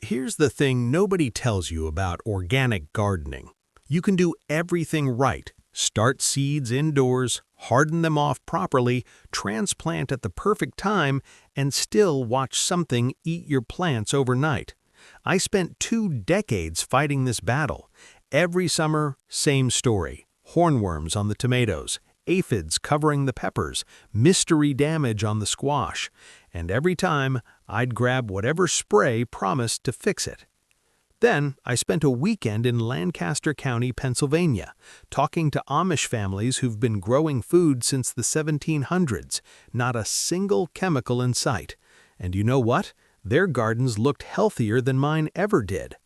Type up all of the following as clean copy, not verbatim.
Here's the thing nobody tells you about organic gardening. You can do everything right. Start seeds indoors, harden them off properly, transplant at the perfect time, and still watch something eat your plants overnight. I spent 2 decades fighting this battle. Every summer, same story. Hornworms on the tomatoes, aphids covering the peppers, mystery damage on the squash. And every time, I'd grab whatever spray promised to fix it. Then, I spent a weekend in Lancaster County, Pennsylvania, talking to Amish families who've been growing food since the 1700s, not a single chemical in sight. And you know what? Their gardens looked healthier than mine ever did.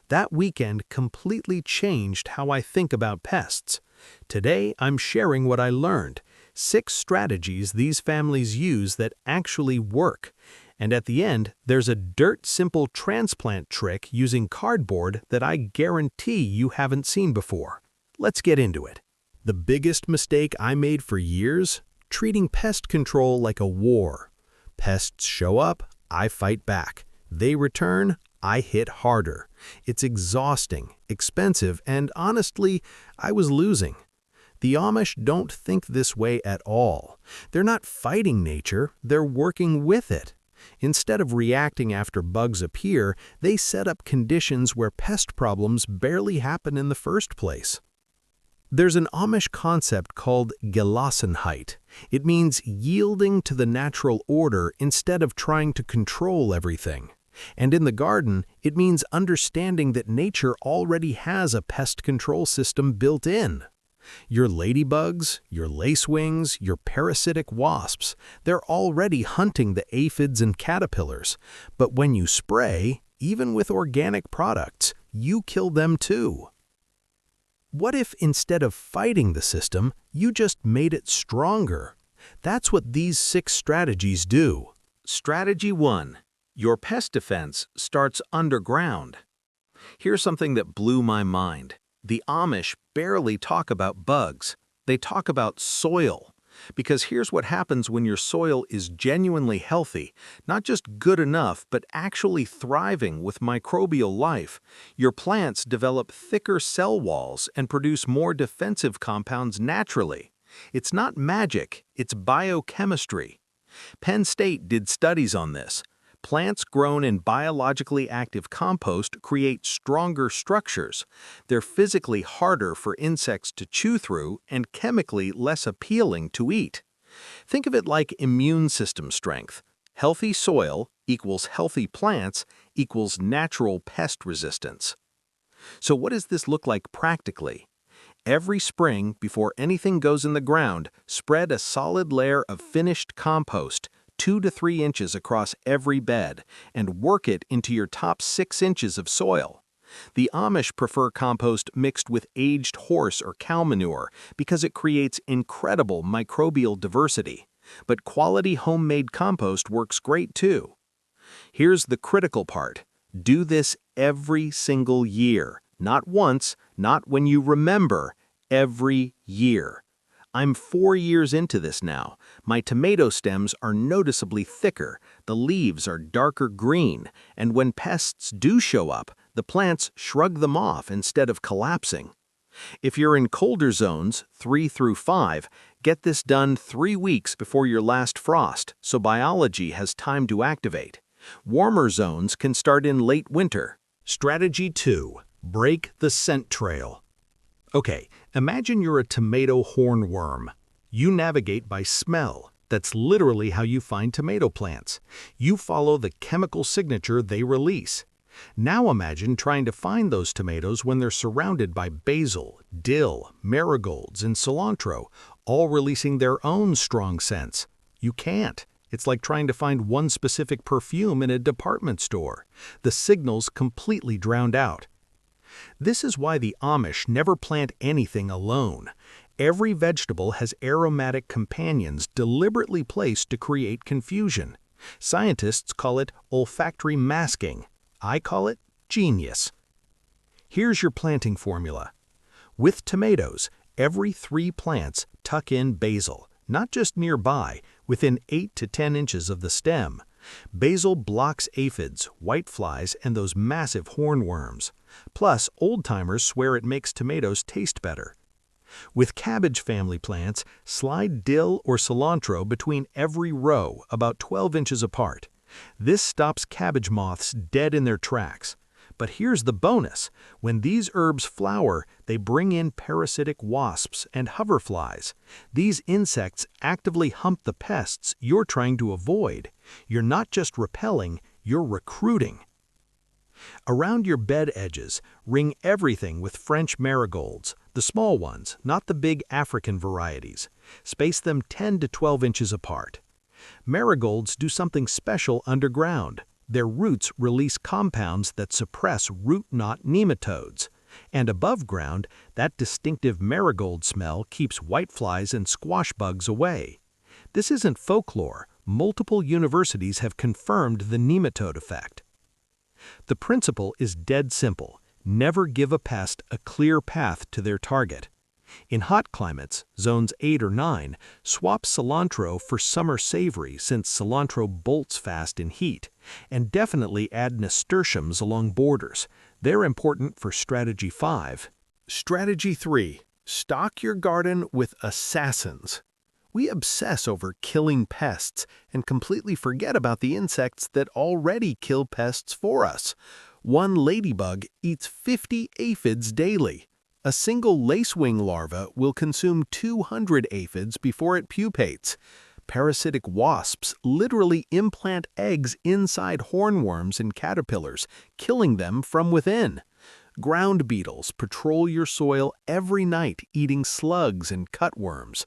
That weekend completely changed how I think about pests. Today, I'm sharing what I learned, 6 strategies these families use that actually work. And at the end, there's a dirt-simple transplant trick using cardboard that I guarantee you haven't seen before. Let's get into it. The biggest mistake I made for years? Treating pest control like a war. Pests show up, I fight back. They return, I hit harder. It's exhausting, expensive, and honestly, I was losing. The Amish don't think this way at all. They're not fighting nature, they're working with it. Instead of reacting after bugs appear, they set up conditions where pest problems barely happen in the first place. There's an Amish concept called Gelassenheit. It means yielding to the natural order instead of trying to control everything. And in the garden, it means understanding that nature already has a pest control system built in. Your ladybugs, your lacewings, your parasitic wasps, they're already hunting the aphids and caterpillars. But when you spray, even with organic products, you kill them too. What if instead of fighting the system, you just made it stronger? That's what these 6 strategies do. Strategy 1. Your pest defense starts underground. Here's something that blew my mind. The Amish barely talk about bugs. They talk about soil. Because here's what happens when your soil is genuinely healthy, not just good enough, but actually thriving with microbial life. Your plants develop thicker cell walls and produce more defensive compounds naturally. It's not magic, it's biochemistry. Penn State did studies on this. Plants grown in biologically active compost create stronger structures. They're physically harder for insects to chew through and chemically less appealing to eat. Think of it like immune system strength. Healthy soil equals healthy plants equals natural pest resistance. So what does this look like practically? Every spring, before anything goes in the ground, spread a solid layer of finished compost, 2 to 3 inches across every bed, and work it into your top 6 inches of soil. The Amish prefer compost mixed with aged horse or cow manure because it creates incredible microbial diversity. But quality homemade compost works great too. Here's the critical part. Do this every single year. Not once, not when you remember, every year. I'm 4 years into this now. My tomato stems are noticeably thicker, the leaves are darker green, and when pests do show up, the plants shrug them off instead of collapsing. If you're in colder zones, 3 through 5, get this done 3 weeks before your last frost, so biology has time to activate. Warmer zones can start in late winter. Strategy 2. Break the scent trail. Okay, imagine you're a tomato hornworm. You navigate by smell. That's literally how you find tomato plants. You follow the chemical signature they release. Now imagine trying to find those tomatoes when they're surrounded by basil, dill, marigolds, and cilantro, all releasing their own strong scents. You can't. It's like trying to find one specific perfume in a department store. The signal's completely drowned out. This is why the Amish never plant anything alone. Every vegetable has aromatic companions deliberately placed to create confusion. Scientists call it olfactory masking. I call it genius. Here's your planting formula. With tomatoes, every 3 plants tuck in basil, not just nearby, within 8 to 10 inches of the stem. Basil blocks aphids, whiteflies, and those massive hornworms. Plus, old-timers swear it makes tomatoes taste better. With cabbage family plants, slide dill or cilantro between every row, about 12 inches apart. This stops cabbage moths dead in their tracks. But here's the bonus. When these herbs flower, they bring in parasitic wasps and hoverflies. These insects actively hump the pests you're trying to avoid. You're not just repelling, you're recruiting. Around your bed edges, ring everything with French marigolds, the small ones, not the big African varieties. Space them 10 to 12 inches apart. Marigolds do something special underground. Their roots release compounds that suppress root knot nematodes. And above ground, that distinctive marigold smell keeps whiteflies and squash bugs away. This isn't folklore. Multiple universities have confirmed the nematode effect. The principle is dead simple. Never give a pest a clear path to their target. In hot climates, zones 8 or 9, swap cilantro for summer savory since cilantro bolts fast in heat, and definitely add nasturtiums along borders. They're important for Strategy 5. Strategy 3. Stock your garden with assassins. We obsess over killing pests and completely forget about the insects that already kill pests for us. One ladybug eats 50 aphids daily. A single lacewing larva will consume 200 aphids before it pupates. Parasitic wasps literally implant eggs inside hornworms and caterpillars, killing them from within. Ground beetles patrol your soil every night, eating slugs and cutworms.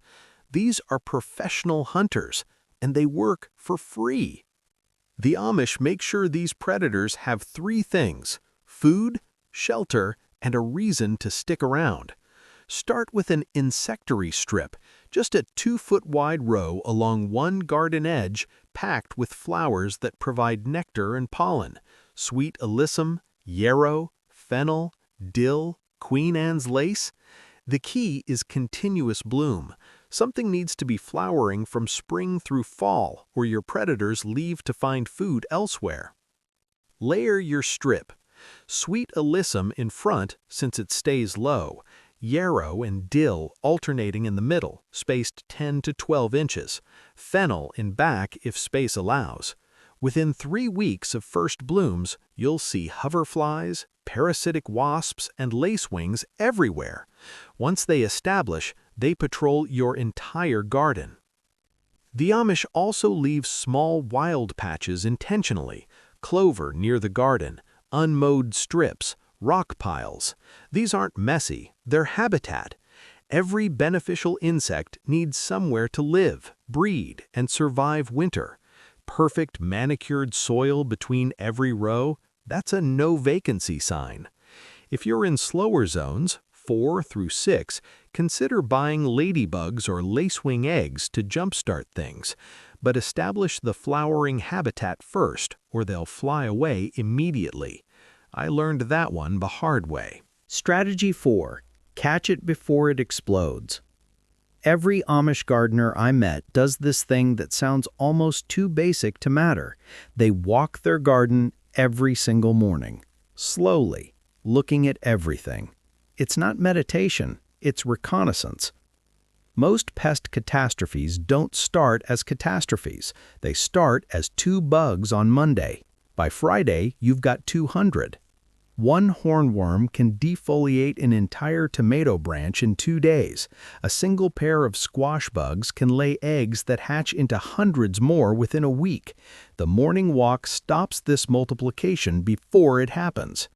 These are professional hunters, and they work for free. The Amish make sure these predators have 3 things: food, shelter, and a reason to stick around. Start with an insectary strip, just a 2-foot-wide row along one garden edge packed with flowers that provide nectar and pollen: sweet alyssum, yarrow, fennel, dill, Queen Anne's lace. The key is continuous bloom. Something needs to be flowering from spring through fall, or your predators leave to find food elsewhere. Layer your strip. Sweet alyssum in front, since it stays low. Yarrow and dill alternating in the middle, spaced 10 to 12 inches. Fennel in back if space allows. Within 3 weeks of first blooms, you'll see hoverflies, parasitic wasps, and lacewings everywhere. Once they establish, they patrol your entire garden. The Amish also leave small wild patches intentionally: clover near the garden, unmowed strips, rock piles. These aren't messy, they're habitat. Every beneficial insect needs somewhere to live, breed, and survive winter. Perfect manicured soil between every row, that's a no vacancy sign. If you're in slower zones, 4 through 6, consider buying ladybugs or lacewing eggs to jumpstart things, but establish the flowering habitat first, or they'll fly away immediately. I learned that one the hard way. Strategy 4. Catch it before it explodes. Every Amish gardener I met does this thing that sounds almost too basic to matter. They walk their garden every single morning, slowly, looking at everything. It's not meditation, it's reconnaissance. Most pest catastrophes don't start as catastrophes. They start as 2 bugs on Monday. By Friday, you've got 200. One hornworm can defoliate an entire tomato branch in 2 days. A single pair of squash bugs can lay eggs that hatch into hundreds more within a week. The morning walk stops this multiplication before it happens.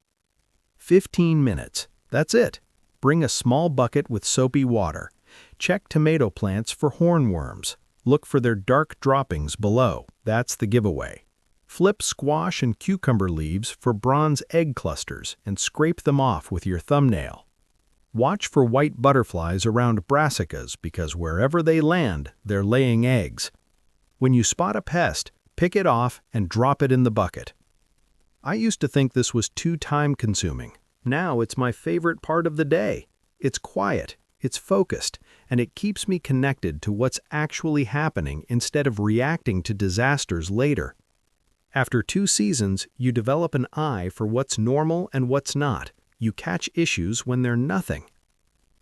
15 minutes. That's it. Bring a small bucket with soapy water. Check tomato plants for hornworms. Look for their dark droppings below. That's the giveaway. Flip squash and cucumber leaves for bronze egg clusters and scrape them off with your thumbnail. Watch for white butterflies around brassicas because wherever they land, they're laying eggs. When you spot a pest, pick it off and drop it in the bucket. I used to think this was too time-consuming. Now it's my favorite part of the day. It's quiet, it's focused, and it keeps me connected to what's actually happening instead of reacting to disasters later. After 2 seasons, you develop an eye for what's normal and what's not. You catch issues when they're nothing.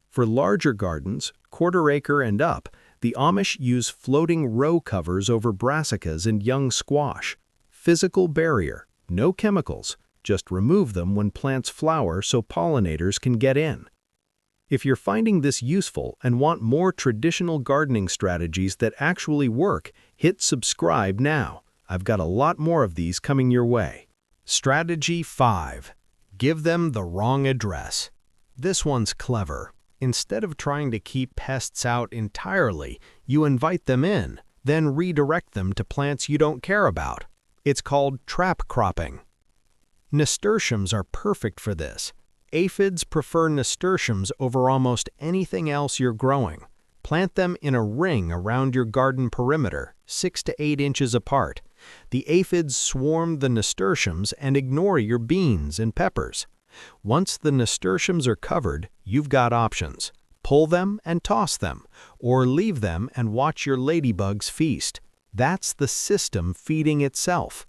For larger gardens, quarter-acre and up, the Amish use floating row covers over brassicas and young squash. Physical barrier, no chemicals, just remove them when plants flower so pollinators can get in. If you're finding this useful and want more traditional gardening strategies that actually work, hit subscribe now. I've got a lot more of these coming your way. Strategy 5. Give them the wrong address. This one's clever. Instead of trying to keep pests out entirely, you invite them in, then redirect them to plants you don't care about. It's called trap cropping. Nasturtiums are perfect for this. Aphids prefer nasturtiums over almost anything else you're growing. Plant them in a ring around your garden perimeter, 6 to 8 inches apart. The aphids swarm the nasturtiums and ignore your beans and peppers. Once the nasturtiums are covered, you've got options. Pull them and toss them, or leave them and watch your ladybugs feast. That's the system feeding itself.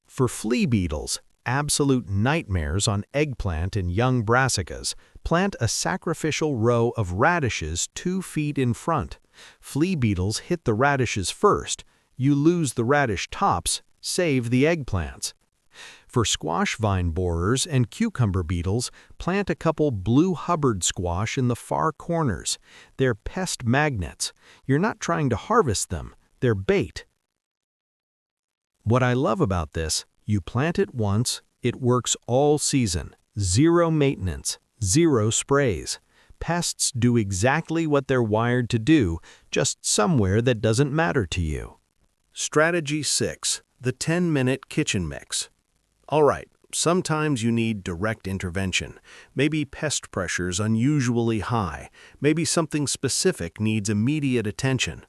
For flea beetles, absolute nightmares on eggplant and young brassicas, plant a sacrificial row of radishes 2 feet in front. Flea beetles hit the radishes first. You lose the radish tops, save the eggplants. For squash vine borers and cucumber beetles, plant a couple blue Hubbard squash in the far corners. They're pest magnets. You're not trying to harvest them. They're bait. What I love about this, you plant it once, it works all season. 0 maintenance, 0 sprays. Pests do exactly what they're wired to do, just somewhere that doesn't matter to you. Strategy 6. The 10-minute kitchen mix. All right, sometimes you need direct intervention. Maybe pest pressure's unusually high. Maybe something specific needs immediate attention.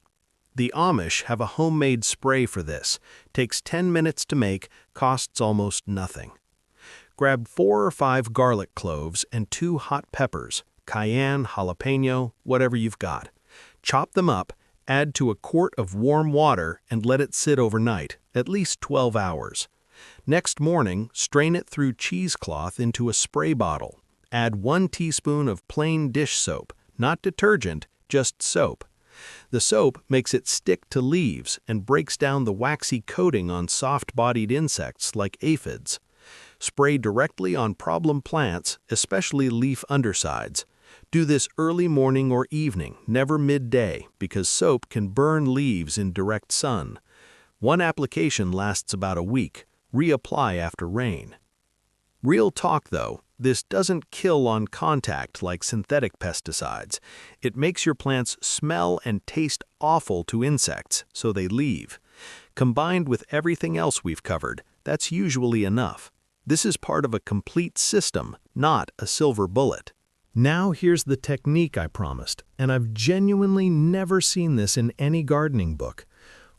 The Amish have a homemade spray for this. Takes 10 minutes to make, costs almost nothing. Grab 4 or 5 garlic cloves and 2 hot peppers, cayenne, jalapeno, whatever you've got. Chop them up, add to a quart of warm water and let it sit overnight, at least 12 hours. Next morning, strain it through cheesecloth into a spray bottle. Add 1 teaspoon of plain dish soap, not detergent, just soap. The soap makes it stick to leaves and breaks down the waxy coating on soft-bodied insects like aphids. Spray directly on problem plants, especially leaf undersides. Do this early morning or evening, never midday, because soap can burn leaves in direct sun. 1 application lasts about a week. Reapply after rain. Real talk though, this doesn't kill on contact like synthetic pesticides. It makes your plants smell and taste awful to insects, so they leave. Combined with everything else we've covered, that's usually enough. This is part of a complete system, not a silver bullet. Now here's the technique I promised, and I've genuinely never seen this in any gardening book.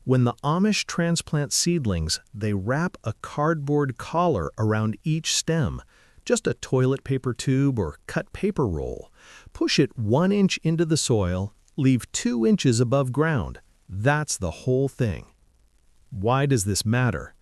When the Amish transplant seedlings, they wrap a cardboard collar around each stem, just a toilet paper tube or cut paper roll. Push it 1 inch into the soil, leave 2 inches above ground. That's the whole thing. Why does this matter?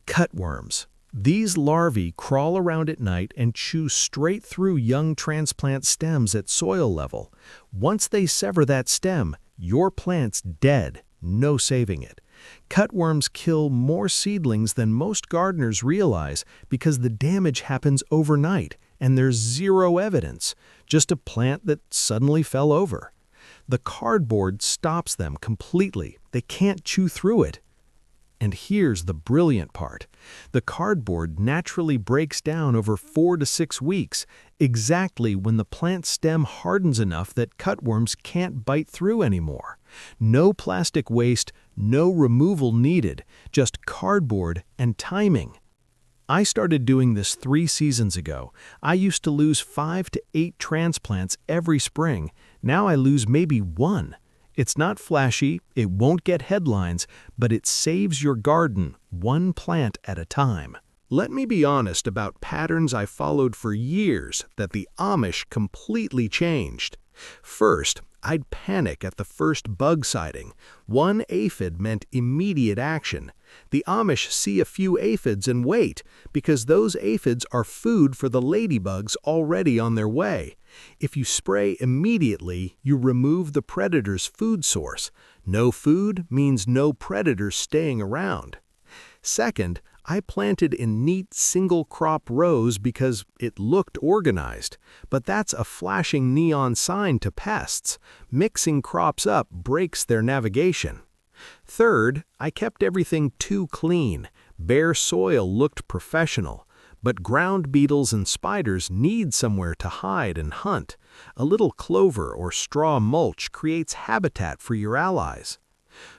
Cutworms. These larvae crawl around at night and chew straight through young transplant stems at soil level. Once they sever that stem, your plant's dead. No saving it. Cutworms kill more seedlings than most gardeners realize because the damage happens overnight and there's 0 evidence, just a plant that suddenly fell over. The cardboard stops them completely. They can't chew through it. And here's the brilliant part. The cardboard naturally breaks down over 4 to 6 weeks, exactly when the plant stem hardens enough that cutworms can't bite through anymore. No plastic waste, no removal needed, just cardboard and timing. I started doing this 3 seasons ago. I used to lose 5 to 8 transplants every spring. Now I lose maybe 1. It's not flashy, it won't get headlines, but it saves your garden 1 plant at a time. Let me be honest about patterns I followed for years that the Amish completely changed. First, I'd panic at the first bug sighting. One aphid meant immediate action. The Amish see a few aphids and wait, because those aphids are food for the ladybugs already on their way. If you spray immediately, you remove the predator's food source. No food means no predators staying around. Second, I planted in neat single-crop rows because it looked organized. But that's a flashing neon sign to pests. Mixing crops up breaks their navigation. Third, I kept everything too clean. Bare soil looked professional. But ground beetles and spiders need somewhere to hide and hunt. A little clover or straw mulch creates habitat for your allies.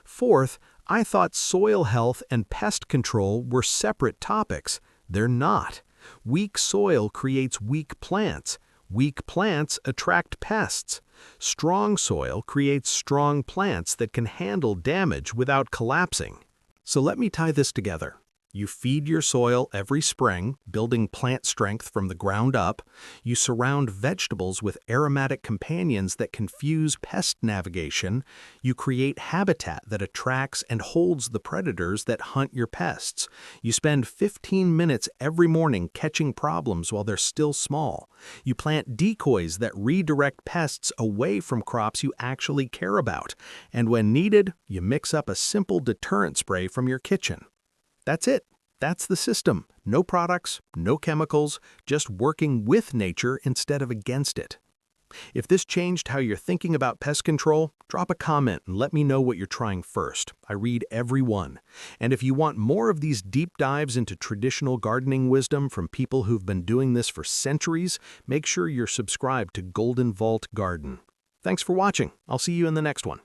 Fourth, I thought soil health and pest control were separate topics. They're not. Weak soil creates weak plants. Weak plants attract pests. Strong soil creates strong plants that can handle damage without collapsing. So let me tie this together. You feed your soil every spring, building plant strength from the ground up. You surround vegetables with aromatic companions that confuse pest navigation. You create habitat that attracts and holds the predators that hunt your pests. You spend 15 minutes every morning catching problems while they're still small. You plant decoys that redirect pests away from crops you actually care about. And when needed, you mix up a simple deterrent spray from your kitchen. That's it. That's the system. No products, no chemicals, just working with nature instead of against it. If this changed how you're thinking about pest control, drop a comment and let me know what you're trying first. I read every one. And if you want more of these deep dives into traditional gardening wisdom from people who've been doing this for centuries, make sure you're subscribed to Golden Vault Garden. Thanks for watching. I'll see you in the next one.